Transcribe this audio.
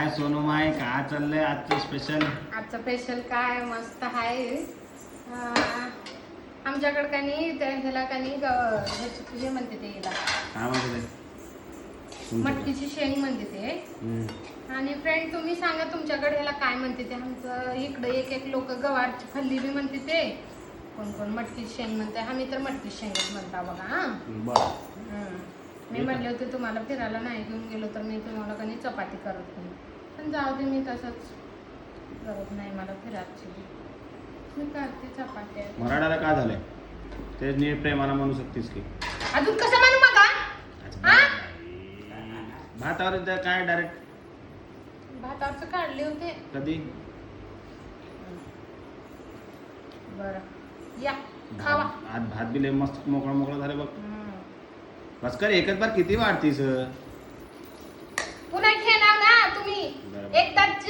काय सोनू माय काय चाललंय आजचं स्पेशल? आजचं स्पेशल काय मस्त आहे. आमच्याकडे का नाही ह्याला का नाही हे म्हणते ते याला काय म्हणते मटकीची शेंग म्हणते ते. आणि फ्रेंड तुम्ही सांगा तुमच्याकडे ह्याला काय म्हणते ते. आमचं इकडे एक लोक गवारची फल्ली बी म्हणते ते, कोण कोण मटकीची शेंग म्हणते. आम्ही तर मटकीची शेंगच म्हणता बघा. मी म्हणले होते तुम्हाला फिरायला नाही घेऊन गेलो तर मी तुम्हाला कधी चपाती करत नाही, पण जाऊ दे मी तसंच करत नाही. मला फिरायची मी करते चपात्या. मराठाला काय झालंय ते नीट प्रेमाला म्हणू शकतेस की अजून कसं म्हणू मग भातावर काय डायरेक्ट भातावरचं काढले होते कधी? बरं या खावा. आज भात बी लय मस्त मोकळं मोकळं झालं बघ. बस कर एकच बार किती वाढतीस? पुन्हा घेणार ना तुम्ही. बरं. एकदाच